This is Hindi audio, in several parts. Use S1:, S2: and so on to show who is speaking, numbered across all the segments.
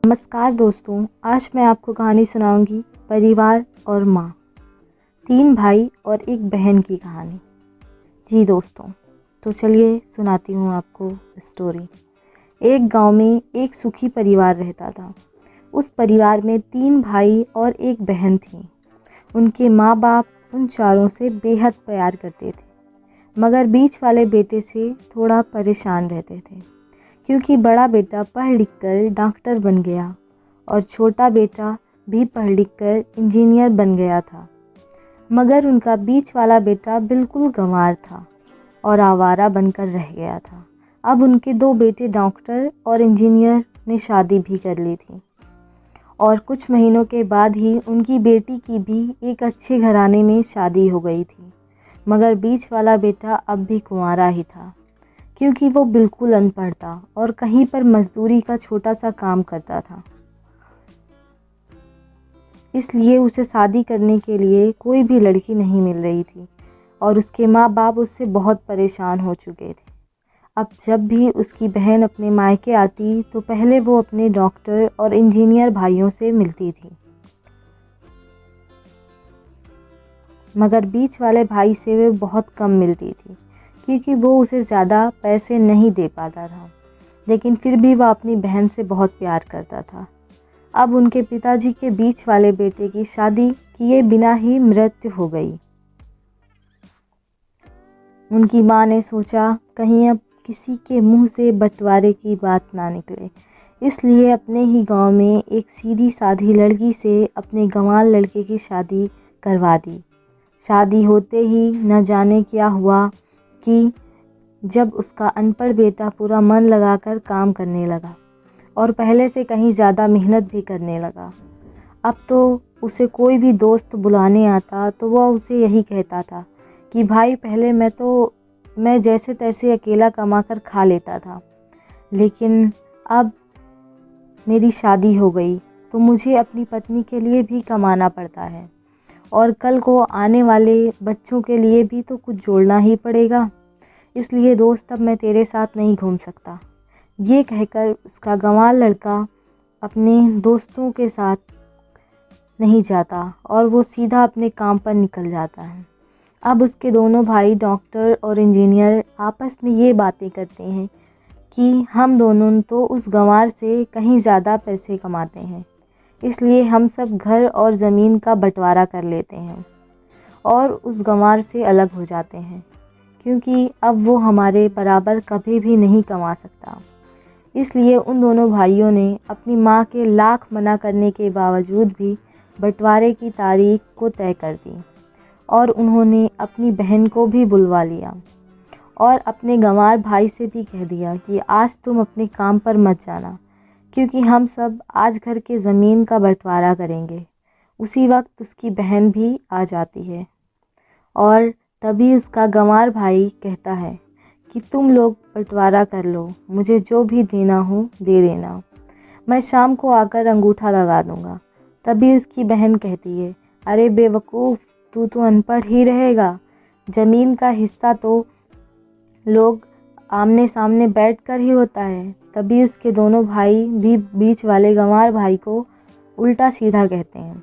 S1: नमस्कार दोस्तों, आज मैं आपको कहानी सुनाऊंगी परिवार और माँ। 3 भाई और एक बहन की कहानी। जी दोस्तों, तो चलिए सुनाती हूँ आपको स्टोरी। एक गांव में एक सुखी परिवार रहता था। उस परिवार में 3 भाई और एक बहन थी। उनके माँ बाप उन चारों से बेहद प्यार करते थे, मगर बीच वाले बेटे से थोड़ा परेशान रहते थे, क्योंकि बड़ा बेटा पढ़ लिख कर डॉक्टर बन गया और छोटा बेटा भी पढ़ लिख कर इंजीनियर बन गया था। मगर उनका बीच वाला बेटा बिल्कुल गंवार था और आवारा बनकर रह गया था। अब उनके 2 बेटे डॉक्टर और इंजीनियर ने शादी भी कर ली थी और कुछ महीनों के बाद ही उनकी बेटी की भी एक अच्छे घराने में शादी हो गई थी। मगर बीच वाला बेटा अब भी कुंवारा ही था, क्योंकि वो बिल्कुल अनपढ़ था और कहीं पर मजदूरी का छोटा सा काम करता था। इसलिए उसे शादी करने के लिए कोई भी लड़की नहीं मिल रही थी और उसके माँ बाप उससे बहुत परेशान हो चुके थे। अब जब भी उसकी बहन अपने मायके आती तो पहले वो अपने डॉक्टर और इंजीनियर भाइयों से मिलती थी, मगर बीच वाले भाई से वे बहुत कम मिलती थी, क्योंकि वो उसे ज़्यादा पैसे नहीं दे पाता था। लेकिन फिर भी वह अपनी बहन से बहुत प्यार करता था। अब उनके पिताजी के बीच वाले बेटे की शादी किए बिना ही मृत्यु हो गई। उनकी माँ ने सोचा कहीं अब किसी के मुंह से बंटवारे की बात ना निकले, इसलिए अपने ही गांव में एक सीधी साधी लड़की से अपने गंवार लड़के की शादी करवा दी। शादी होते ही न जाने क्या हुआ कि जब उसका अनपढ़ बेटा पूरा मन लगाकर काम करने लगा और पहले से कहीं ज़्यादा मेहनत भी करने लगा। अब तो उसे कोई भी दोस्त बुलाने आता तो वह उसे यही कहता था कि भाई पहले मैं जैसे तैसे अकेला कमाकर खा लेता था, लेकिन अब मेरी शादी हो गई तो मुझे अपनी पत्नी के लिए भी कमाना पड़ता है और कल को आने वाले बच्चों के लिए भी तो कुछ जोड़ना ही पड़ेगा। इसलिए दोस्त अब मैं तेरे साथ नहीं घूम सकता। ये कहकर उसका गंवार लड़का अपने दोस्तों के साथ नहीं जाता और वो सीधा अपने काम पर निकल जाता है। अब उसके दोनों भाई डॉक्टर और इंजीनियर आपस में ये बातें करते हैं कि हम दोनों तो उस गंवार से कहीं ज़्यादा पैसे कमाते हैं, इसलिए हम सब घर और ज़मीन का बंटवारा कर लेते हैं और उस गंवार से अलग हो जाते हैं, क्योंकि अब वो हमारे बराबर कभी भी नहीं कमा सकता। इसलिए उन दोनों भाइयों ने अपनी माँ के लाख मना करने के बावजूद भी बंटवारे की तारीख को तय कर दी और उन्होंने अपनी बहन को भी बुलवा लिया और अपने गंवार भाई से भी कह दिया कि आज तुम अपने काम पर मत जाना, क्योंकि हम सब आज घर के ज़मीन का बंटवारा करेंगे। उसी वक्त उसकी बहन भी आ जाती है और तभी उसका गंवार भाई कहता है कि तुम लोग बंटवारा कर लो, मुझे जो भी देना हो दे देना, मैं शाम को आकर अंगूठा लगा दूंगा। तभी उसकी बहन कहती है, अरे बेवकूफ़, तू तो अनपढ़ ही रहेगा, ज़मीन का हिस्सा तो लोग आमने सामने बैठकर ही होता है। तभी उसके दोनों भाई भी बीच वाले गंवार भाई को उल्टा सीधा कहते हैं।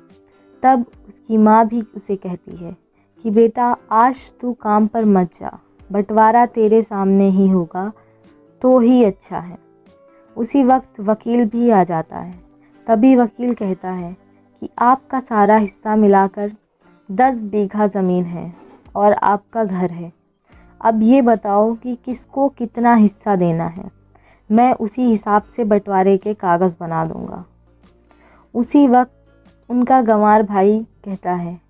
S1: तब उसकी माँ भी उसे कहती है कि बेटा आज तू काम पर मत जा, बंटवारा तेरे सामने ही होगा तो ही अच्छा है। उसी वक्त वकील भी आ जाता है। तभी वकील कहता है कि आपका सारा हिस्सा मिलाकर 10 बीघा ज़मीन है और आपका घर है। अब ये बताओ कि किसको कितना हिस्सा देना है, मैं उसी हिसाब से बंटवारे के कागज़ बना दूंगा। उसी वक्त उनका गंवार भाई कहता है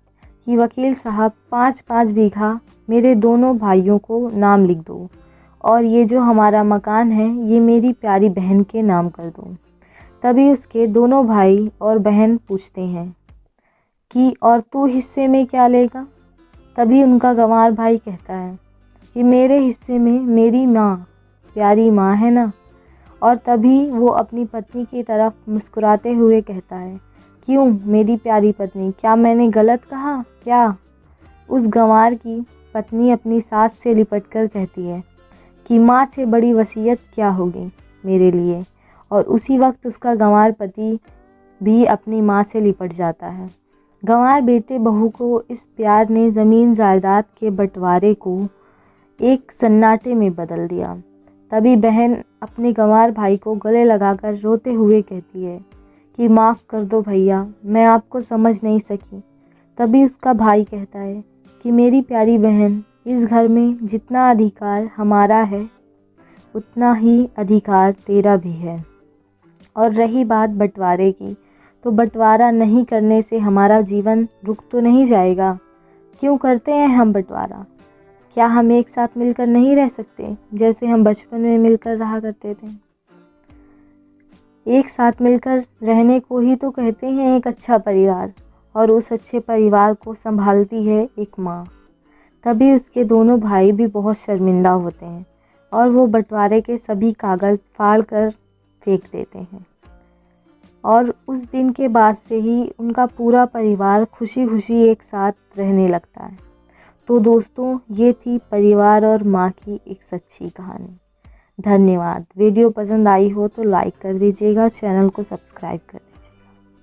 S1: कि वकील साहब 5-5 बीघा मेरे दोनों भाइयों को नाम लिख दो और ये जो हमारा मकान है ये मेरी प्यारी बहन के नाम कर दो। तभी उसके दोनों भाई और बहन पूछते हैं कि और तू हिस्से में क्या लेगा? तभी उनका गंवार भाई कहता है कि मेरे हिस्से में मेरी माँ, प्यारी माँ है ना। और तभी वो अपनी पत्नी की तरफ मुस्कुराते हुए कहता है, क्यों मेरी प्यारी पत्नी, क्या मैंने गलत कहा क्या? उस गंवार की पत्नी अपनी सास से लिपटकर कहती है कि माँ से बड़ी वसीयत क्या होगी मेरे लिए, और उसी वक्त उसका गंवार पति भी अपनी माँ से लिपट जाता है। गंवार बेटे बहू को इस प्यार ने ज़मीन जायदाद के बंटवारे को एक सन्नाटे में बदल दिया। तभी बहन अपने गंवार भाई को गले लगाकर रोते हुए कहती है कि माफ़ कर दो भैया, मैं आपको समझ नहीं सकी। तभी उसका भाई कहता है कि मेरी प्यारी बहन, इस घर में जितना अधिकार हमारा है उतना ही अधिकार तेरा भी है। और रही बात बंटवारे की, तो बंटवारा नहीं करने से हमारा जीवन रुक तो नहीं जाएगा। क्यों करते हैं हम बंटवारा? क्या हम एक साथ मिलकर नहीं रह सकते जैसे हम बचपन में मिलकर रहा करते थे? एक साथ मिलकर रहने को ही तो कहते हैं एक अच्छा परिवार, और उस अच्छे परिवार को संभालती है एक माँ। तभी उसके दोनों भाई भी बहुत शर्मिंदा होते हैं और वो बंटवारे के सभी कागज़ फाड़ कर फेंक देते हैं। और उस दिन के बाद से ही उनका पूरा परिवार खुशी खुशी एक साथ रहने लगता है। तो दोस्तों, ये थी परिवार और माँ की एक सच्ची कहानी। धन्यवाद। वीडियो पसंद आई हो तो लाइक कर दीजिएगा, चैनल को सब्सक्राइब कर